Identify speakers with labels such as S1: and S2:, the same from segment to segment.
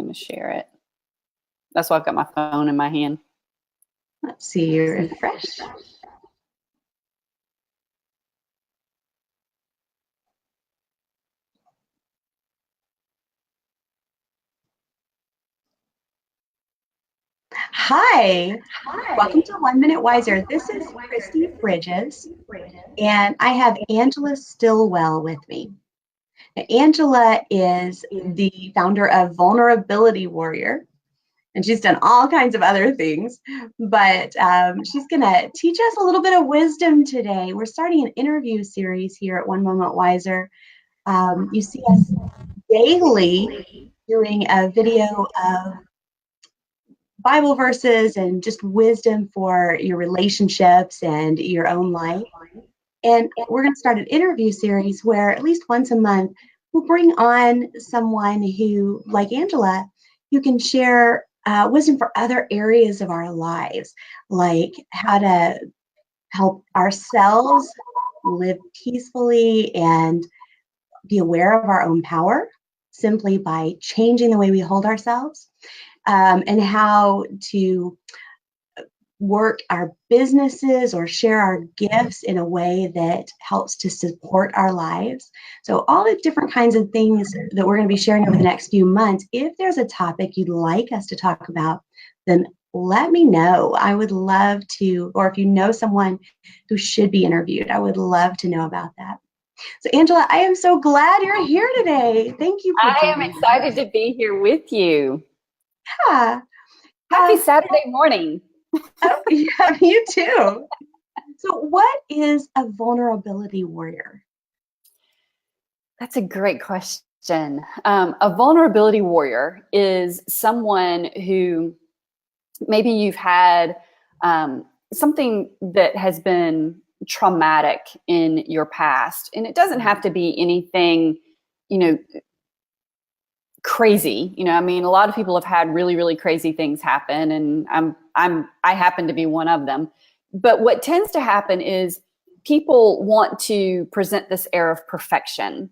S1: going to share it. That's why I've got my phone in my hand.
S2: Let's see, refresh. Hi. Welcome to 1 Minute Wiser. This is Christy Bridges, and I have Angela Stillwell with me. Now, Angela is the founder of Vulnerability Warrior, and she's done all kinds of other things, but she's going to teach us a little bit of wisdom today. We're starting an interview series here at 1 Moment Wiser. You see us daily doing a video of Bible verses and just wisdom for your relationships and your own life. And we're going to start an interview series where at least once a month, we'll bring on someone who, like Angela, who can share wisdom for other areas of our lives, like how to help ourselves live peacefully and be aware of our own power simply by changing the way we hold ourselves, and how to work our businesses or share our gifts in a way that helps to support our lives. So all the different kinds of things that we're going to be sharing over the next few months. If there's a topic you'd like us to talk about, then let me know. I would love to, or if you know someone who should be interviewed, I would love to know about that. So Angela, I am so glad you're here today. Thank you.
S1: I am excited to be here with you.
S2: Yeah.
S1: Happy Saturday morning.
S2: Oh, yeah, you too. So what is a vulnerability warrior?
S1: That's a great question. A vulnerability warrior is someone who maybe you've had something that has been traumatic in your past. And it doesn't have to be anything, crazy. I mean, a lot of people have had really, really crazy things happen, and I happen to be one of them. But what tends to happen is people want to present this air of perfection.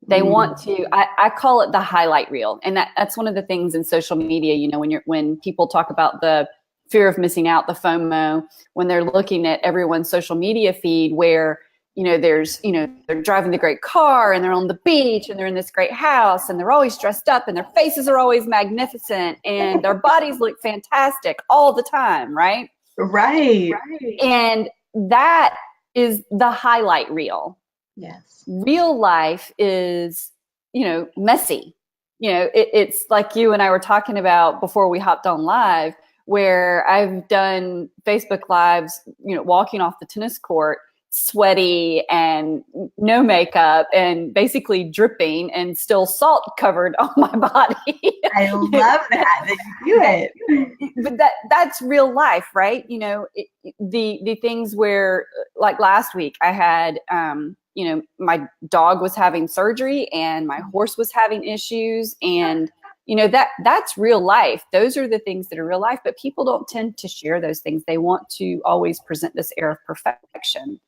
S1: They want to, I call it the highlight reel. And that's one of the things in social media, when people talk about the fear of missing out, the FOMO, when they're looking at everyone's social media feed where they're driving the great car and they're on the beach and they're in this great house and they're always dressed up and their faces are always magnificent and their bodies look fantastic all the time, right?
S2: Right.
S1: And that is the highlight reel.
S2: Yes.
S1: Real life is, messy. It's like you and I were talking about before we hopped on live, where I've done Facebook Lives, walking off the tennis court, sweaty and no makeup and basically dripping and still salt covered on my body.
S2: I love that you do it.
S1: But that's real life, right? The things where, like last week, I had, my dog was having surgery and my horse was having issues, and that's real life. Those are the things that are real life, but people don't tend to share those things. They want to always present this air of perfection.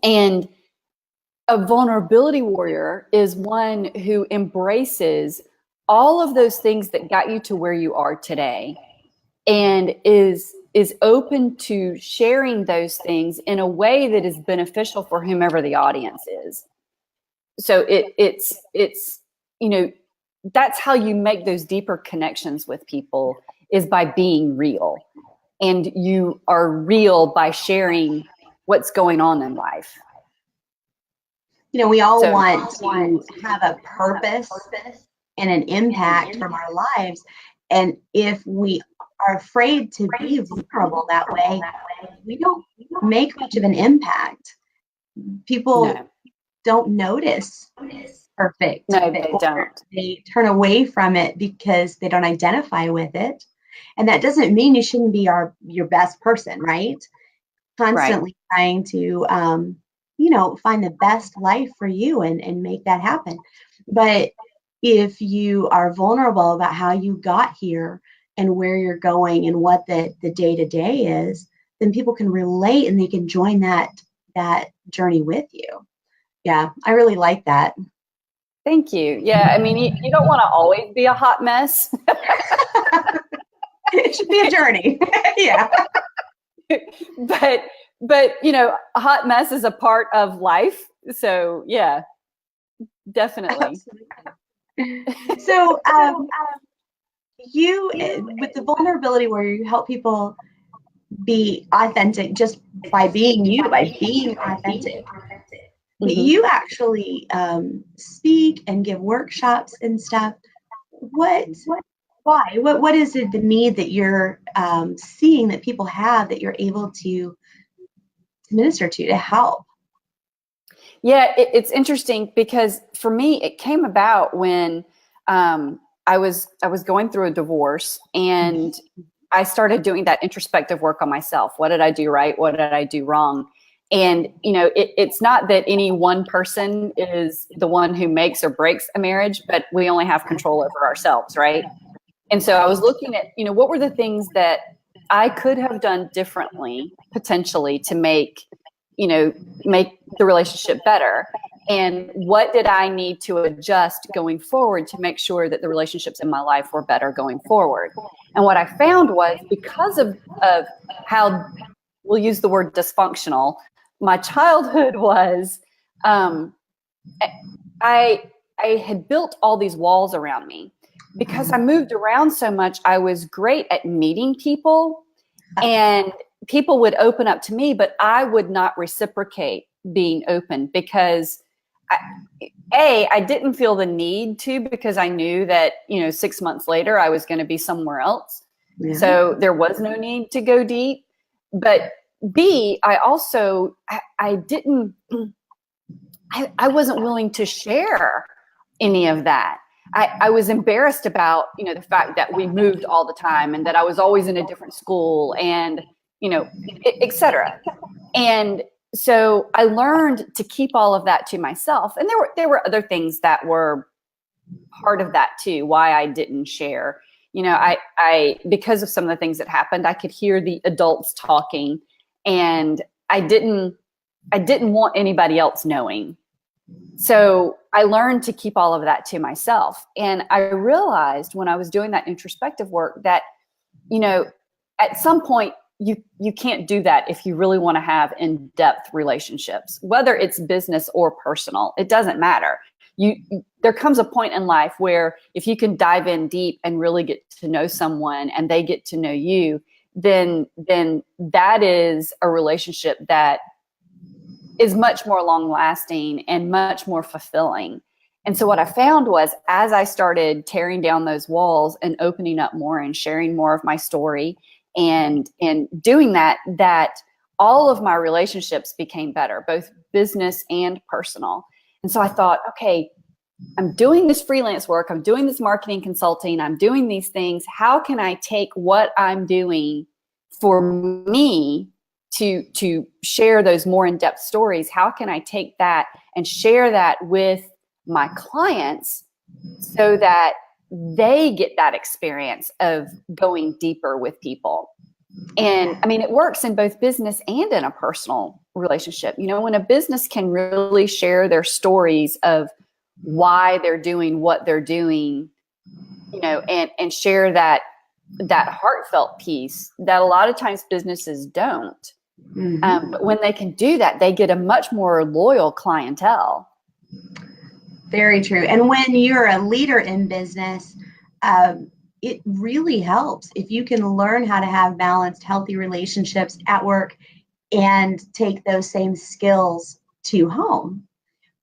S1: And a vulnerability warrior is one who embraces all of those things that got you to where you are today and is open to sharing those things in a way that is beneficial for whomever the audience is. So it's that's how you make those deeper connections with people, is by being real. And you are real by sharing what's going on in life.
S2: We all want to have a purpose and an impact from our lives. And if we are afraid to be vulnerable that way, we don't make much of an impact. People don't notice perfect.
S1: No, they don't.
S2: They turn away from it because they don't identify with it. And that doesn't mean you shouldn't be your best person, right? Constantly trying to, find the best life for you and make that happen. But if you are vulnerable about how you got here and where you're going and what the day-to-day is, then people can relate and they can join that journey with you. Yeah, I really like that.
S1: Thank you. Yeah, I mean, you don't want to always be a hot mess,
S2: It should be a journey. Yeah.
S1: but a hot mess is a part of life. So yeah, definitely.
S2: So, you, with the vulnerability where you help people be authentic just by being you, by being authentic, but
S1: Mm-hmm.
S2: you actually speak and give workshops and stuff. What, why? What is it, the need that you're seeing that people have that you're able to minister to help?
S1: Yeah, it's interesting because for me, it came about when I was going through a divorce, and I started doing that introspective work on myself. What did I do right? What did I do wrong? And it's not that any one person is the one who makes or breaks a marriage, but we only have control over ourselves, right? And so I was looking at what were the things that I could have done differently potentially to make the relationship better, and what did I need to adjust going forward to make sure that the relationships in my life were better going forward. And what I found was, because of how, we'll use the word dysfunctional, my childhood was, I had built all these walls around me. Because I moved around so much, I was great at meeting people, and people would open up to me, but I would not reciprocate being open because I didn't feel the need to, because I knew that, 6 months later I was going to be somewhere else. Yeah. So there was no need to go deep. But B, I also, I didn't, I wasn't willing to share any of that. I was embarrassed about, the fact that we moved all the time and that I was always in a different school and, et cetera. And so I learned to keep all of that to myself. And there were other things that were part of that too, why I didn't share. I because of some of the things that happened, I could hear the adults talking, and I didn't want anybody else knowing. So I learned to keep all of that to myself. And I realized when I was doing that introspective work that, at some point you can't do that if you really want to have in-depth relationships, whether it's business or personal. It doesn't matter. There comes a point in life where if you can dive in deep and really get to know someone and they get to know you, then that is a relationship that is much more long lasting and much more fulfilling. And so what I found was, as I started tearing down those walls and opening up more and sharing more of my story and doing that all of my relationships became better, both business and personal. And so I thought, okay, I'm doing this freelance work, I'm doing this marketing consulting, I'm doing these things. How can I take what I'm doing for me to share those more in-depth stories? How can I take that and share that with my clients so that they get that experience of going deeper with people? And I mean, it works in both business and in a personal relationship. When a business can really share their stories of why they're doing what they're doing, and share that heartfelt piece that a lot of times businesses don't. Mm-hmm. But when they can do that, they get a much more loyal clientele.
S2: Very true. And when you're a leader in business, it really helps if you can learn how to have balanced, healthy relationships at work and take those same skills to home.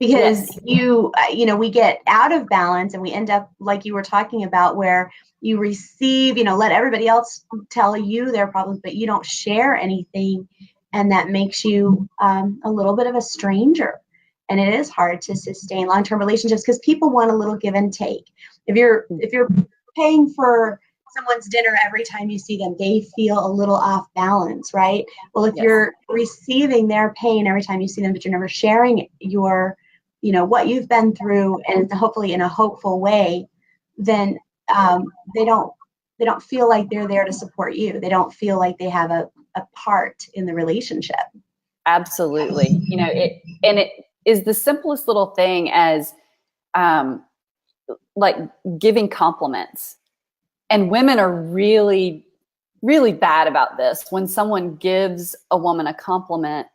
S2: Because yes. We get out of balance and we end up, like you were talking about, where you receive, let everybody else tell you their problems, but you don't share anything. And that makes you a little bit of a stranger. And it is hard to sustain long-term relationships because people want a little give and take. If you're paying for someone's dinner every time you see them, they feel a little off balance, right? Well, if you're receiving their pain every time you see them, but you're never sharing your, what you've been through, and hopefully in a hopeful way, then they don't feel like they're there to support you. They don't feel like they have a part in the relationship.
S1: Absolutely. It is the simplest little thing as um, like giving compliments. And women are really, really bad about this. When someone gives a woman a compliment,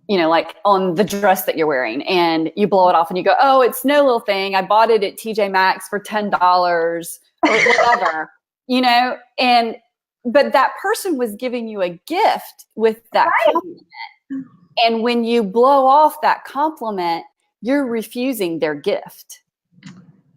S1: like on the dress that you're wearing, and you blow it off and you go, oh, it's no little thing. I bought it at TJ Maxx for $10 or whatever, but that person was giving you a gift with that compliment. And when you blow off that compliment, you're refusing their gift.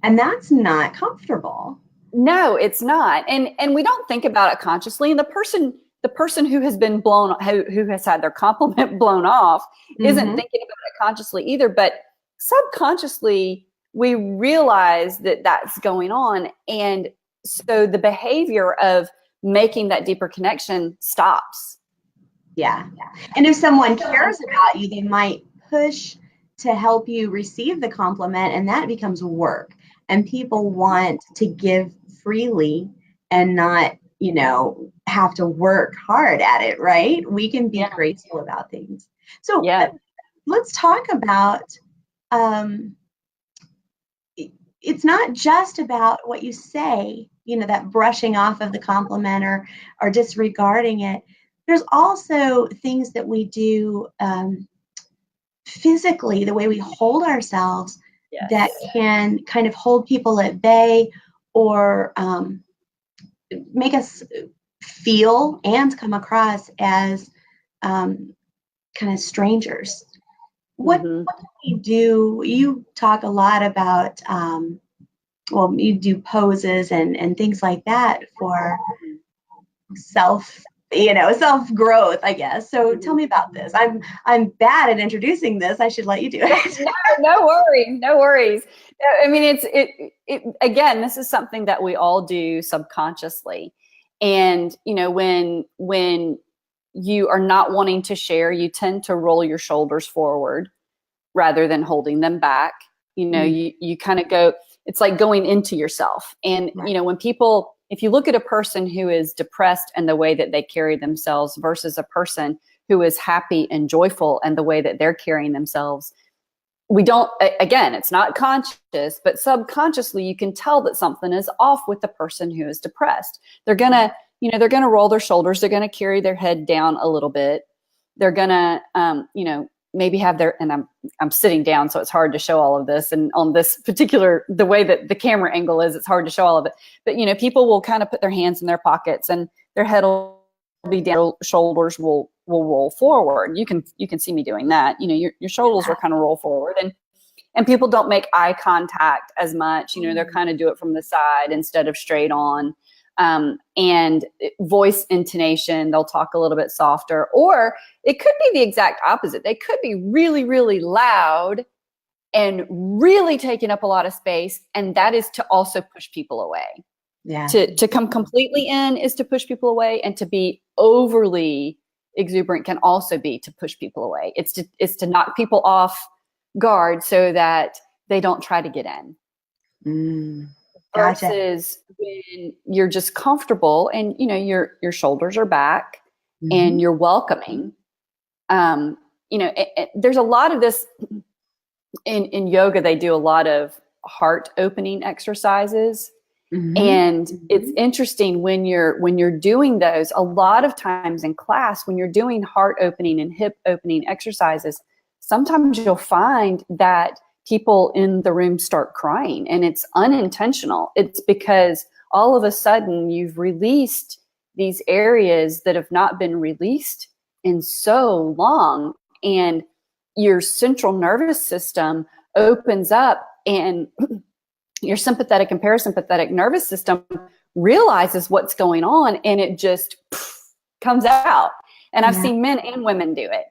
S2: And that's not comfortable.
S1: No, it's not. And we don't think about it consciously. And the person who has been who has had their compliment blown off isn't thinking about it consciously either. But subconsciously, we realize that that's going on. And so the behavior of making that deeper connection stops.
S2: Yeah. And if someone cares about you, they might push to help you receive the compliment, and that becomes work. And people want to give freely and not, have to work hard at it, right? We can be graceful about things. So let's talk about, it's not just about what you say, that brushing off of the compliment or disregarding it. There's also things that we do physically, the way we hold ourselves, that can kind of hold people at bay or make us feel and come across as kind of strangers. What do we do? You talk a lot about, you do poses and things like that for self-growth, I guess. So tell me about this. I'm bad at introducing this. I should let you do it.
S1: No worries. I mean, again, this is something that we all do subconsciously. And, when you are not wanting to share, you tend to roll your shoulders forward rather than holding them back. You kind of go, it's like going into yourself. And, when people, if you look at a person who is depressed and the way that they carry themselves versus a person who is happy and joyful and the way that they're carrying themselves, it's not conscious, but subconsciously you can tell that something is off with the person who is depressed. They're going to roll their shoulders. They're going to carry their head down a little bit. They're going to, maybe have and I'm sitting down, so it's hard to show all of this. And on this particular, the way that the camera angle is, it's hard to show all of it. But, people will kind of put their hands in their pockets and their head will be down, shoulders will roll forward. You can see me doing that. Your shoulders will kind of roll forward, and people don't make eye contact as much. They're kind of do it from the side instead of straight on. And voice intonation, they'll talk a little bit softer, or it could be the exact opposite. They could be really, really loud and really taking up a lot of space. And that is to also push people away. Yeah. To come completely in is to push people away, and to be overly exuberant can also be to push people away. It's to knock people off guard so that they don't try to get in.
S2: Gotcha.
S1: Versus when you're just comfortable and your shoulders are back and you're welcoming. There's a lot of this in yoga. They do a lot of heart opening exercises. And it's interesting when you're doing those, a lot of times in class, when you're doing heart opening and hip opening exercises, sometimes you'll find that people in the room start crying, and it's unintentional. It's because all of a sudden you've released these areas that have not been released in so long, and your central nervous system opens up, and your sympathetic and parasympathetic nervous system realizes what's going on, and it just comes out. And I've seen men and women do it.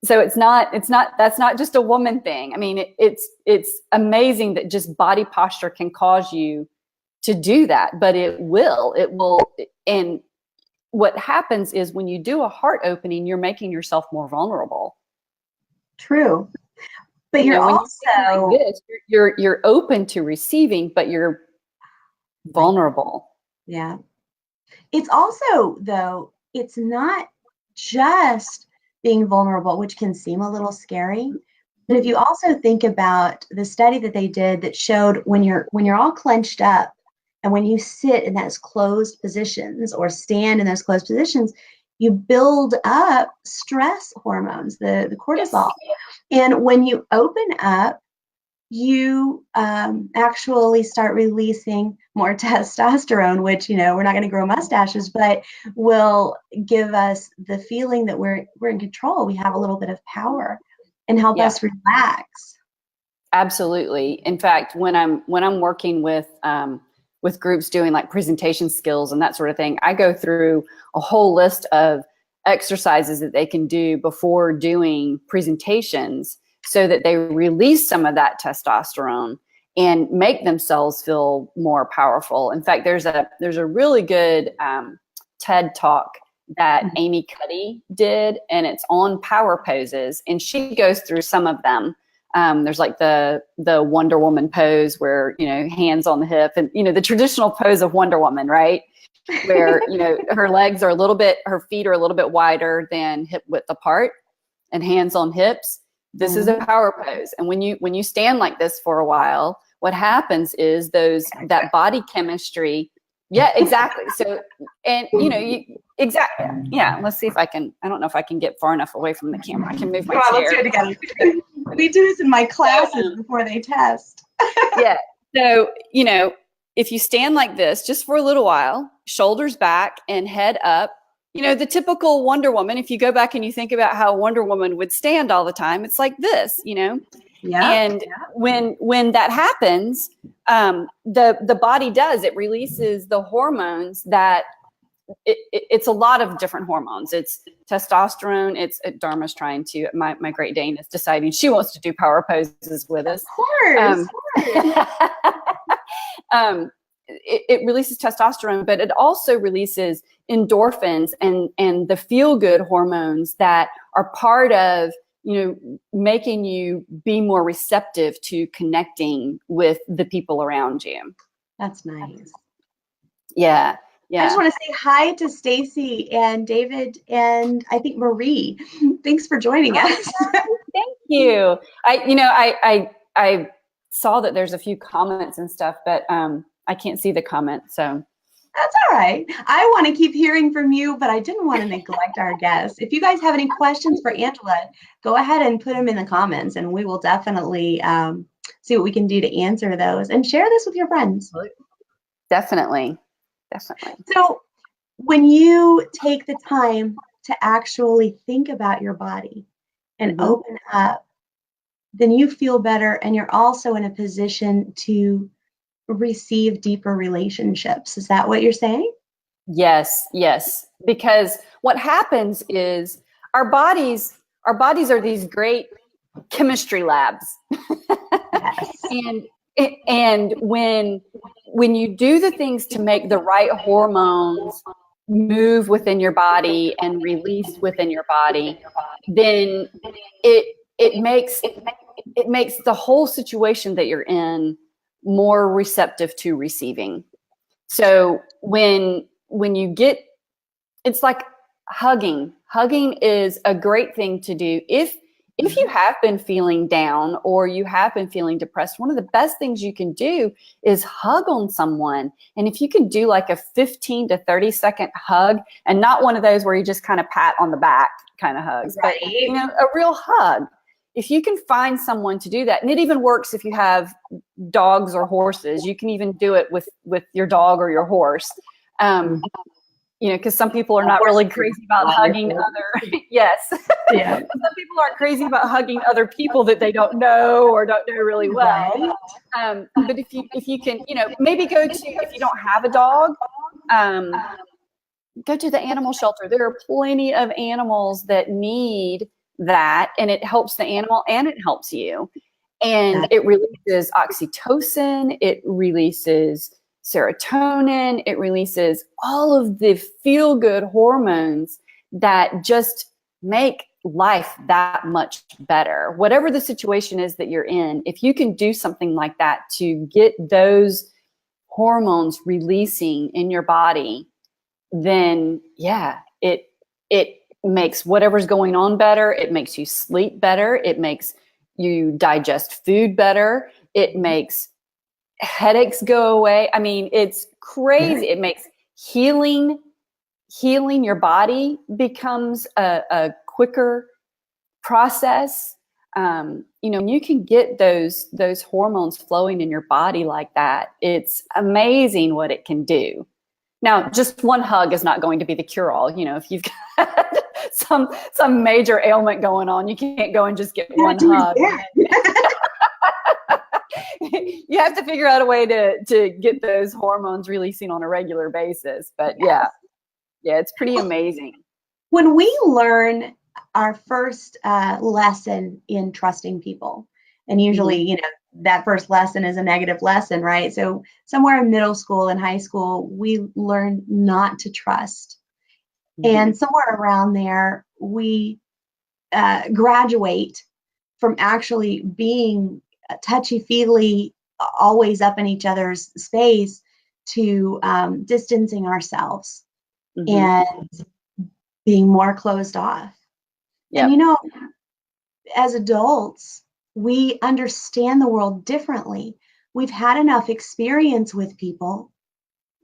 S1: So that's not just a woman thing. I mean, it's amazing that just body posture can cause you to do that, but it will. And what happens is when you do a heart opening, you're making yourself more vulnerable.
S2: True. But you're also
S1: like this, you're open to receiving, but you're vulnerable.
S2: Yeah. It's also, though, it's not just being vulnerable, which can seem a little scary, But if you also think about the study that they did that showed when you're all clenched up and when you sit in those closed positions or stand in those closed positions, you build up stress hormones, the cortisol.
S1: Yes.
S2: And when you open up, you actually start releasing more testosterone, which, we're not going to grow mustaches, but will give us the feeling that we're in control. We have a little bit of power and help
S1: Yeah.
S2: us relax.
S1: Absolutely. In fact, when I'm working with groups doing like presentation skills and that sort of thing, I go through a whole list of exercises that they can do before doing presentations so that they release some of that testosterone and make themselves feel more powerful. In fact, there's a really good TED talk that Amy Cuddy did, and it's on power poses, and she goes through some of them. There's like the Wonder Woman pose where, hands on the hip and, the traditional pose of Wonder Woman, right? Where, her legs are her feet are a little bit wider than hip width apart and hands on hips. This is a power pose. And when you stand like this for a while, what happens is that body chemistry. Yeah, exactly. So, and exactly. Yeah. Let's see if I don't know if I can get far enough away from the camera. I can move my chair.
S2: Let's do it together. We do this in my classes before they test.
S1: Yeah. So, if you stand like this just for a little while, shoulders back and head up, the typical Wonder Woman, if you go back and you think about how Wonder Woman would stand all the time, it's like this,
S2: Yeah.
S1: And when that happens, the body it releases the hormones that it's a lot of different hormones. It's testosterone. It's Dharma's trying to, my Great Dane is deciding she wants to do power poses with us.
S2: Of course.
S1: It releases testosterone, but it also releases endorphins and the feel-good hormones that are part of, making you be more receptive to connecting with the people around you.
S2: That's nice.
S1: Yeah. Yeah.
S2: I just want to say hi to Stacy and David and I think Marie. Thanks for joining us.
S1: Thank you. I saw that there's a few comments and stuff, but I can't see the comments. So
S2: that's all right. I want to keep hearing from you, but I didn't want to neglect our guests. If you guys have any questions for Angela, go ahead and put them in the comments, and we will definitely see what we can do to answer those and share this with your friends.
S1: Definitely.
S2: So when you take the time to actually think about your body and open up, then you feel better, and you're also in a position to receive deeper relationships. Is that what you're saying?
S1: Yes. Because what happens is our bodies are these great chemistry labs.
S2: Yes.
S1: And when you do the things to make the right hormones move within your body and release within your body, then it makes the whole situation that you're in more receptive to receiving. So when you get, it's like hugging. Hugging is a great thing to do. If you have been feeling down or you have been feeling depressed, one of the best things you can do is hug on someone. And if you can do like a 15 to 30 second hug, and not one of those where you just kind of pat on the back kind of hugs,
S2: right.
S1: But a real hug. If you can find someone to do that, and it even works if you have dogs or horses, you can even do it with your dog or your horse. Because some people are not really crazy about hugging other. Yes.
S2: Yeah.
S1: Some people aren't crazy about hugging other people that they don't know or don't know really well.
S2: Right.
S1: But if you can, maybe go to, if you don't have a dog, go to the animal shelter. There are plenty of animals that need that, and it helps the animal and it helps you. And it releases oxytocin, it releases serotonin, it releases all of the feel-good hormones that just make life that much better. Whatever the situation is that you're in, if you can do something like that to get those hormones releasing in your body, then it makes whatever's going on better. It makes you sleep better. It makes you digest food better. It makes headaches go away. I mean, it's crazy. It makes healing your body becomes a quicker process. When you can get those hormones flowing in your body like that, it's amazing what it can do. Now, just one hug is not going to be the cure-all. If you've got some major ailment going on, you can't go and just get one hug. You have to figure out a way to get those hormones releasing on a regular basis. But yeah, it's pretty amazing.
S2: When we learn our first lesson in trusting people, and usually, that first lesson is a negative lesson, right? So somewhere in middle school and high school, we learn not to trust. And somewhere around there, we graduate from actually being touchy-feely, always up in each other's space, to distancing ourselves and being more closed off. Yep. And as adults, we understand the world differently. We've had enough experience with people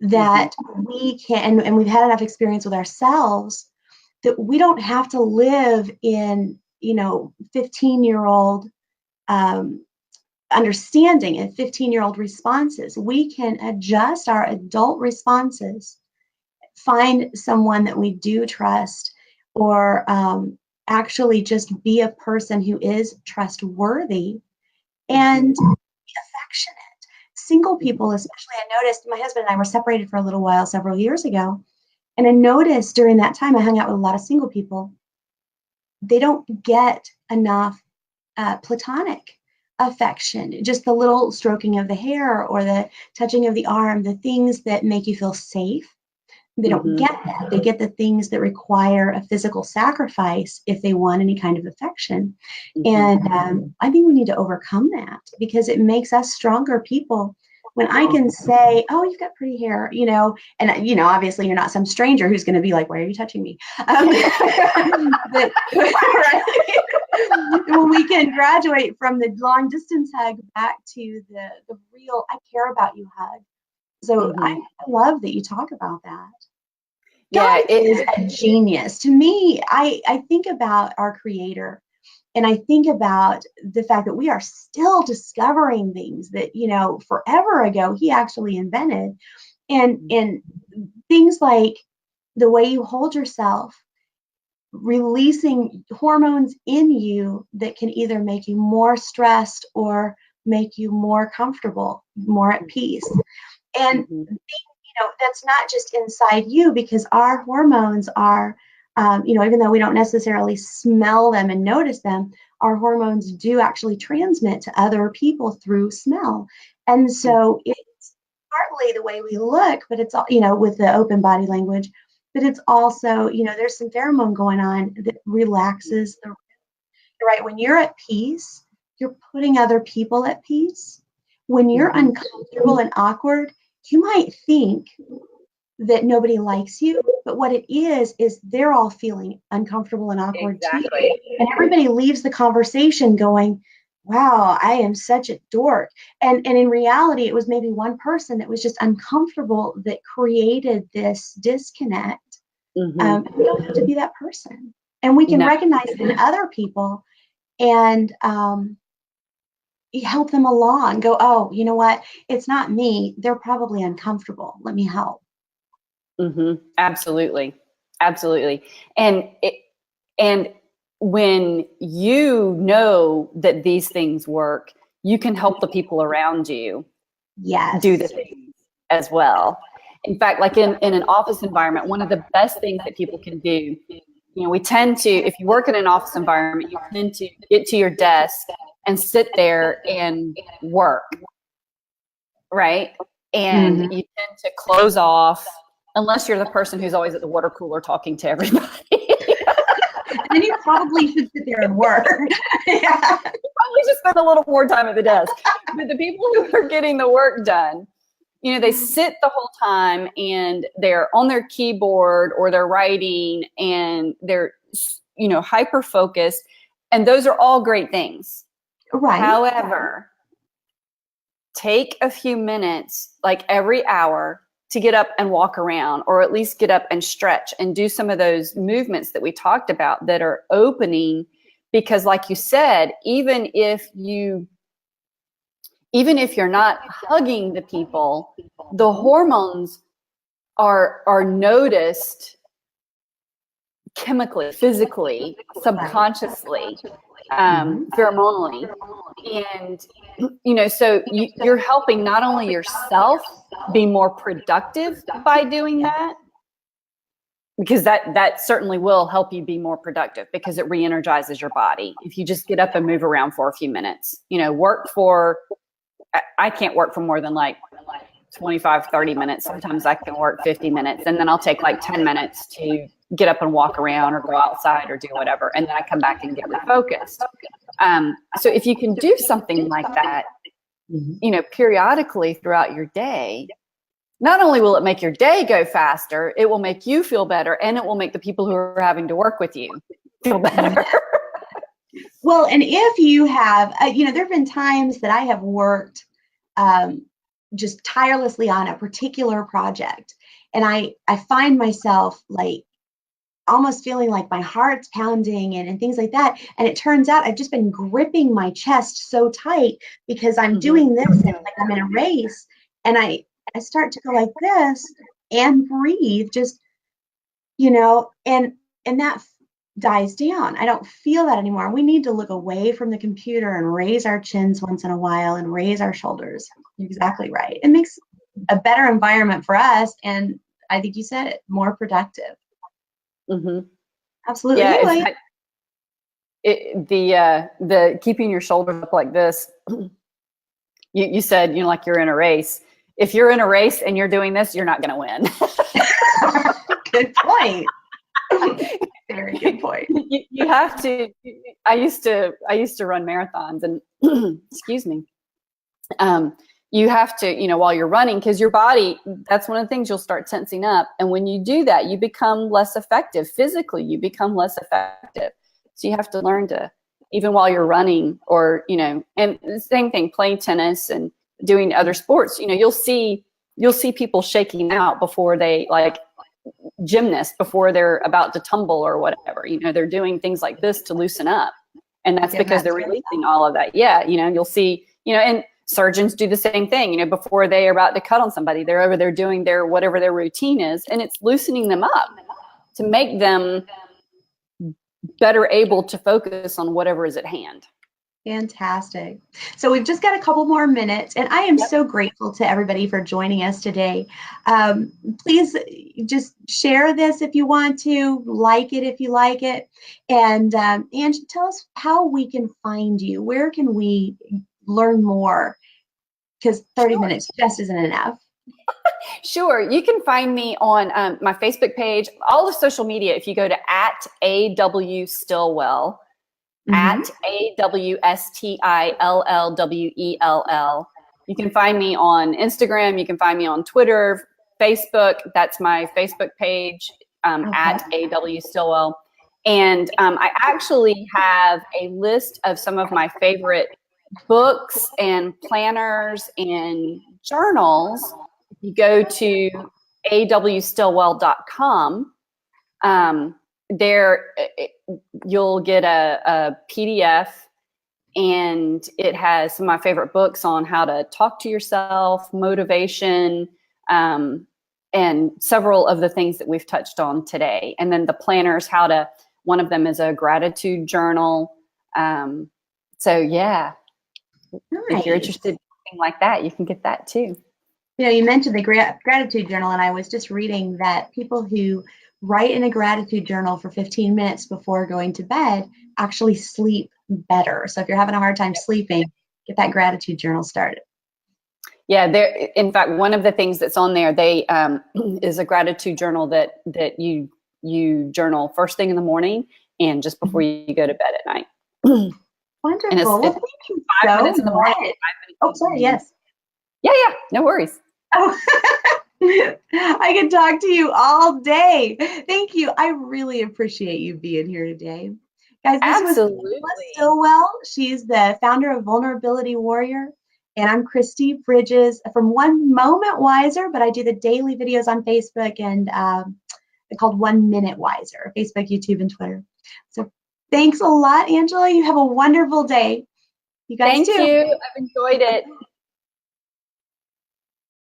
S2: that we can, and we've had enough experience with ourselves that we don't have to live in, 15-year-old understanding and 15-year-old responses. We can adjust our adult responses, find someone that we do trust, or actually just be a person who is trustworthy and be affectionate. Single people, especially, I noticed my husband and I were separated for a little while several years ago. And I noticed during that time, I hung out with a lot of single people. They don't get enough platonic affection, just the little stroking of the hair or the touching of the arm, the things that make you feel safe. They don't get that. They get the things that require a physical sacrifice if they want any kind of affection. And I think we need to overcome that, because it makes us stronger people. When I can say, oh, you've got pretty hair, and, obviously you're not some stranger who's going to be like, why are you touching me? But, when we can graduate from the long distance hug back to the real, I care about you hug. So I love that you talk about that. God is a genius. To me, I think about our Creator, and I think about the fact that we are still discovering things that, forever ago He actually invented. And things like the way you hold yourself, releasing hormones in you that can either make you more stressed or make you more comfortable, more at peace. And that's not just inside you, because our hormones are, even though we don't necessarily smell them and notice them, our hormones do actually transmit to other people through smell. And so it's partly the way we look, but it's, with the open body language, but it's also, there's some pheromone going on that relaxes the room. You're right. When you're at peace, you're putting other people at peace. When you're uncomfortable and awkward, you might think that nobody likes you, but what it is they're all feeling uncomfortable and awkward too. And everybody leaves the conversation going, wow, I am such a dork. And in reality, it was maybe one person that was just uncomfortable that created this disconnect. We don't have to be that person. And we can recognize it in other people and you help them along, go, oh, you know what? It's not me. They're probably uncomfortable. Let me help.
S1: Absolutely. Absolutely. And when you know that these things work, you can help the people around you do the things as well. In fact, like in an office environment, one of the best things that people can do, we tend to, if you work in an office environment, you tend to get to your desk and sit there and work, right? And you tend to close off, unless you're the person who's always at the water cooler talking to everybody.
S2: And then you probably should sit there and work.
S1: You probably should spend a little more time at the desk. But the people who are getting the work done, they sit the whole time and they're on their keyboard or they're writing and they're, hyper focused. And those are all great things.
S2: Right.
S1: However, take a few minutes, like every hour, to get up and walk around, or at least get up and stretch and do some of those movements that we talked about that are opening. Because like you said, even if you're not hugging the people, the hormones are noticed chemically, physically, subconsciously, pheromonally. And, so you're helping not only yourself be more productive by doing that, because that certainly will help you be more productive because it re-energizes your body. If you just get up and move around for a few minutes, I can't work for more than like 25, 30 minutes. Sometimes I can work 50 minutes, and then I'll take like 10 minutes to get up and walk around or go outside or do whatever. And then I come back and get refocused. So if you can do something like that, periodically throughout your day, not only will it make your day go faster, it will make you feel better, and it will make the people who are having to work with you feel better.
S2: Well, and if you have, there have been times that I have worked just tirelessly on a particular project, and I find myself like almost feeling like my heart's pounding and things like that. And it turns out I've just been gripping my chest so tight because I'm doing this and like I'm in a race, and I start to go like this and breathe, just, and that dies down. I don't feel that anymore. We need to look away from the computer and raise our chins once in a while and raise our shoulders. You're exactly right. It makes a better environment for us. And I think you said it, more productive. Absolutely.
S1: Yeah,
S2: Anyway.
S1: the keeping your shoulders up like this, you said, like you're in a race. If you're in a race and you're doing this, you're not going to win.
S2: Good point. Very good point.
S1: You have to. I used to run marathons, and excuse me. You have to, while you're running, because your body, that's one of the things, you'll start tensing up. And when you do that, you become less effective. Physically, you become less effective. So you have to learn to, even while you're running, or, and the same thing, playing tennis and doing other sports, you'll see people shaking out before they, like gymnasts, before they're about to tumble or whatever, they're doing things like this to loosen up. And that's because they're releasing all of that. Yeah. You'll see, and surgeons do the same thing, before they are about to cut on somebody, they're over there doing their, whatever their routine is, and it's loosening them up to make them better able to focus on whatever is at hand.
S2: Fantastic. So we've just got a couple more minutes, and I am so grateful to everybody for joining us today. Please just share this if you want to, like it if you like it, and tell us how we can find you. Where can we learn more? Because 30 minutes just isn't enough.
S1: Sure. You can find me on my Facebook page, all the social media. If you go to @AW Stillwell, @AWSTILLWELL. You can find me on Instagram. You can find me on Twitter, Facebook. That's my Facebook page, @AW Stillwell. And I actually have a list of some of my favorite books and planners and journals. If you go to awstillwell.com, there you'll get a PDF, and it has some of my favorite books on how to talk to yourself, motivation, and several of the things that we've touched on today. And then the planners, one of them is a gratitude journal. So yeah, if you're interested in something like that, you can get that too.
S2: You mentioned the gratitude journal, and I was just reading that people who write in a gratitude journal for 15 minutes before going to bed actually sleep better. So if you're having a hard time sleeping, get that gratitude journal started.
S1: Yeah, in fact, one of the things that's on there, they is a gratitude journal that you journal first thing in the morning and just before you go to bed at night.
S2: Wonderful.
S1: And
S2: well, thank you 5 minutes in the morning. Oh, sorry. Yes.
S1: Yeah. No worries.
S2: Oh. I can talk to you all day. Thank you. I really appreciate you being here today. Guys, this was Angela
S1: Absolutely.
S2: Stillwell. She's the founder of Vulnerability Warrior. And I'm Christy Bridges from One Moment Wiser, but I do the daily videos on Facebook and they're called 1 Minute Wiser, Facebook, YouTube, and Twitter. So thanks a lot, Angela. You have a wonderful day. You guys
S1: Thank
S2: too.
S1: you. I've enjoyed it.